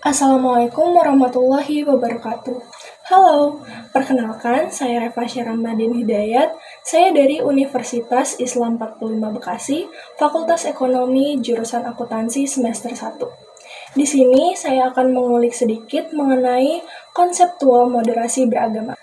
Assalamualaikum warahmatullahi wabarakatuh. Halo, perkenalkan saya Reva Syaramadin Hidayat. Saya dari Universitas Islam 45 Bekasi, Fakultas Ekonomi jurusan Akuntansi semester 1. Di sini saya akan mengulik sedikit mengenai konseptual moderasi beragama.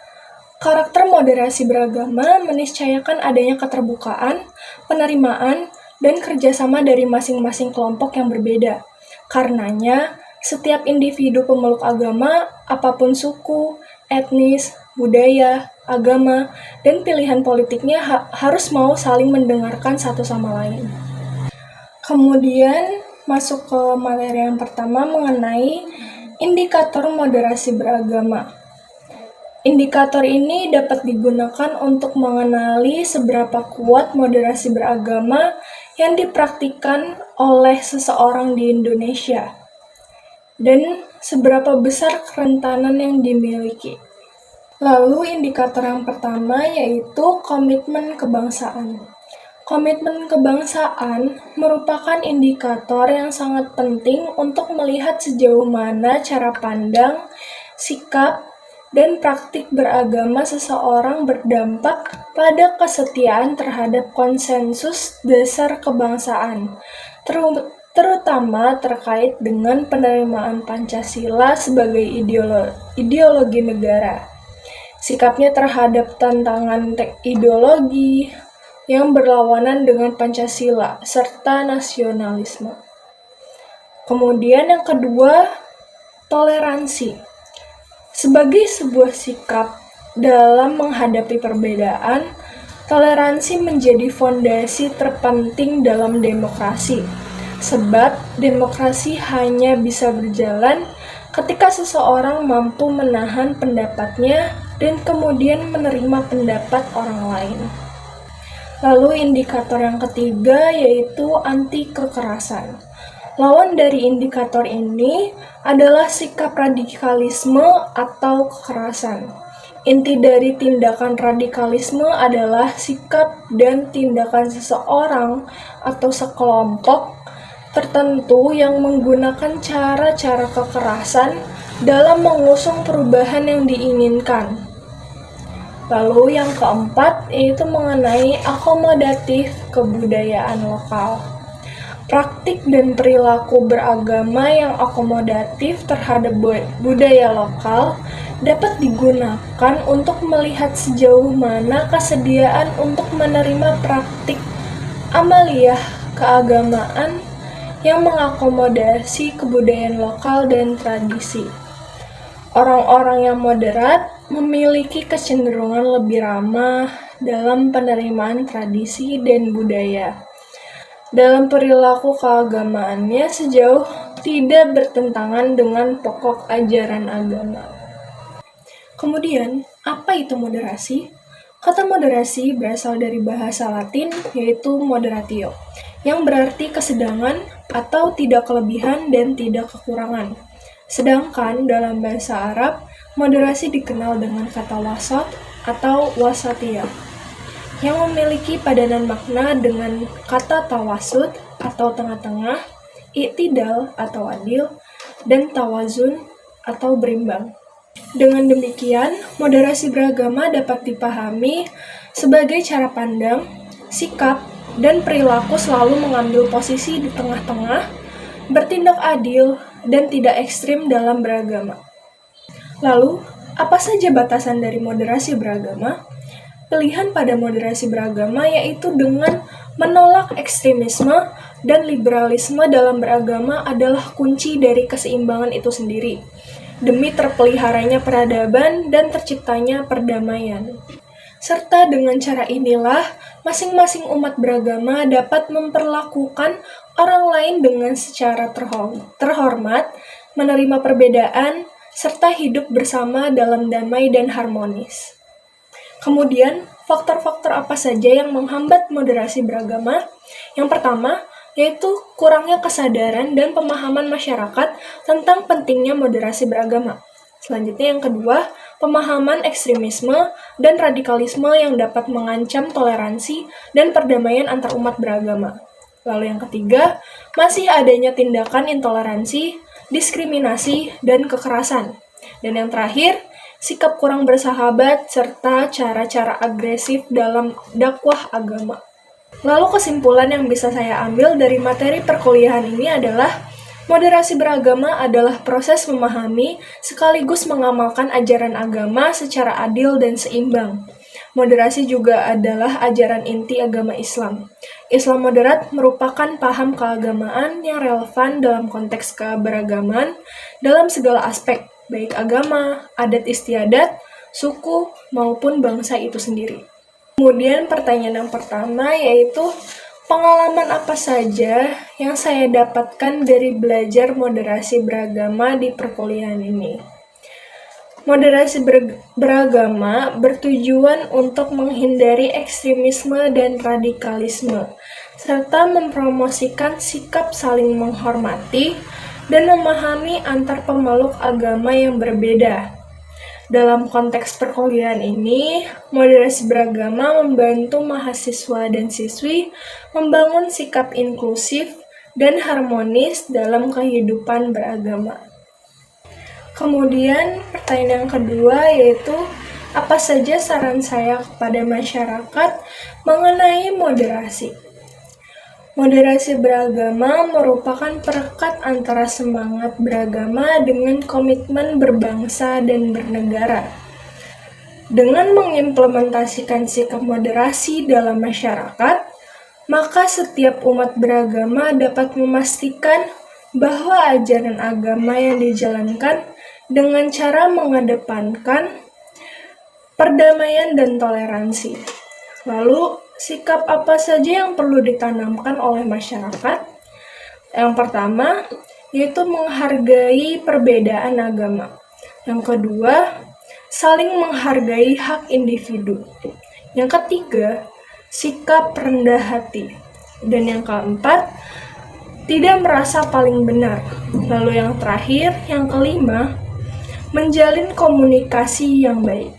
Karakter moderasi beragama meniscayakan adanya keterbukaan, penerimaan, dan kerjasama dari masing-masing kelompok yang berbeda. Karenanya, setiap individu pemeluk agama, apapun suku, etnis, budaya, agama, dan pilihan politiknya harus mau saling mendengarkan satu sama lain. Kemudian masuk ke materi yang pertama mengenai indikator moderasi beragama. Indikator ini dapat digunakan untuk mengenali seberapa kuat moderasi beragama yang dipraktikkan oleh seseorang di Indonesia dan seberapa besar kerentanan yang dimiliki. Lalu indikator yang pertama yaitu komitmen kebangsaan. Komitmen kebangsaan merupakan indikator yang sangat penting untuk melihat sejauh mana cara pandang, sikap, dan praktik beragama seseorang berdampak pada kesetiaan terhadap konsensus dasar kebangsaan, terutama terkait dengan penerimaan Pancasila sebagai ideologi negara. Sikapnya terhadap tantangan ideologi yang berlawanan dengan Pancasila serta nasionalisme. Kemudian yang kedua, toleransi. Sebagai sebuah sikap dalam menghadapi perbedaan, toleransi menjadi fondasi terpenting dalam demokrasi. Sebab demokrasi hanya bisa berjalan ketika seseorang mampu menahan pendapatnya dan kemudian menerima pendapat orang lain. Lalu indikator yang ketiga yaitu anti kekerasan. Lawan dari indikator ini adalah sikap radikalisme atau kekerasan. Inti dari tindakan radikalisme adalah sikap dan tindakan seseorang atau sekelompok tertentu yang menggunakan cara-cara kekerasan dalam mengusung perubahan yang diinginkan. Lalu yang keempat yaitu mengenai akomodatif kebudayaan lokal. Praktik dan perilaku beragama yang akomodatif terhadap budaya lokal dapat digunakan untuk melihat sejauh mana kesediaan untuk menerima praktik amaliyah keagamaan yang mengakomodasi kebudayaan lokal dan tradisi. Orang-orang yang moderat memiliki kecenderungan lebih ramah dalam penerimaan tradisi dan budaya. Dalam perilaku keagamaannya sejauh tidak bertentangan dengan pokok ajaran agama. Kemudian, apa itu moderasi? Kata moderasi berasal dari bahasa Latin yaitu moderatio, yang berarti kesedangan atau tidak kelebihan dan tidak kekurangan. Sedangkan dalam bahasa Arab, moderasi dikenal dengan kata wasat atau wasatiyah, yang memiliki padanan makna dengan kata tawasud atau tengah-tengah, i'tidal atau adil, dan tawazun atau berimbang. Dengan demikian, moderasi beragama dapat dipahami sebagai cara pandang, sikap, dan perilaku selalu mengambil posisi di tengah-tengah, bertindak adil, dan tidak ekstrim dalam beragama. Lalu, apa saja batasan dari moderasi beragama? Pilihan pada moderasi beragama yaitu dengan menolak ekstremisme dan liberalisme dalam beragama adalah kunci dari keseimbangan itu sendiri, demi terpeliharanya peradaban dan terciptanya perdamaian. Serta dengan cara inilah, masing-masing umat beragama dapat memperlakukan orang lain dengan secara terhormat, menerima perbedaan, serta hidup bersama dalam damai dan harmonis. Kemudian, faktor-faktor apa saja yang menghambat moderasi beragama? Yang pertama, yaitu kurangnya kesadaran dan pemahaman masyarakat tentang pentingnya moderasi beragama. Selanjutnya yang kedua, pemahaman ekstremisme dan radikalisme yang dapat mengancam toleransi dan perdamaian antar umat beragama. Lalu yang ketiga, masih adanya tindakan intoleransi diskriminasi, dan kekerasan. Dan yang terakhir, sikap kurang bersahabat serta cara-cara agresif dalam dakwah agama. Lalu kesimpulan yang bisa saya ambil dari materi perkuliahan ini adalah moderasi beragama adalah proses memahami sekaligus mengamalkan ajaran agama secara adil dan seimbang. Moderasi juga adalah ajaran inti agama Islam. Islam moderat merupakan paham keagamaan yang relevan dalam konteks keberagaman dalam segala aspek, baik agama, adat istiadat, suku, maupun bangsa itu sendiri. Kemudian pertanyaan yang pertama yaitu, pengalaman apa saja yang saya dapatkan dari belajar moderasi beragama di perkuliahan ini? Moderasi beragama bertujuan untuk menghindari ekstremisme dan radikalisme, serta mempromosikan sikap saling menghormati dan memahami antar pemeluk agama yang berbeda. Dalam konteks perkuliahan ini, moderasi beragama membantu mahasiswa dan siswi membangun sikap inklusif dan harmonis dalam kehidupan beragama. Kemudian, pertanyaan yang kedua yaitu, apa saja saran saya kepada masyarakat mengenai moderasi? Moderasi beragama merupakan perekat antara semangat beragama dengan komitmen berbangsa dan bernegara. Dengan mengimplementasikan sikap moderasi dalam masyarakat, maka setiap umat beragama dapat memastikan bahwa ajaran agama yang dijalankan dengan cara mengedepankan perdamaian dan toleransi. Lalu, sikap apa saja yang perlu ditanamkan oleh masyarakat? Yang pertama, yaitu menghargai perbedaan agama. Yang kedua, saling menghargai hak individu. Yang ketiga, sikap rendah hati. Dan yang keempat, tidak merasa paling benar. Lalu yang terakhir, yang kelima, menjalin komunikasi yang baik.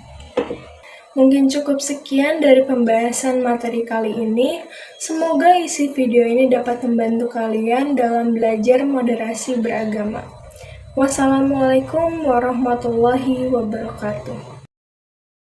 Mungkin cukup sekian dari pembahasan materi kali ini. Semoga isi video ini dapat membantu kalian dalam belajar moderasi beragama. Wassalamualaikum warahmatullahi wabarakatuh.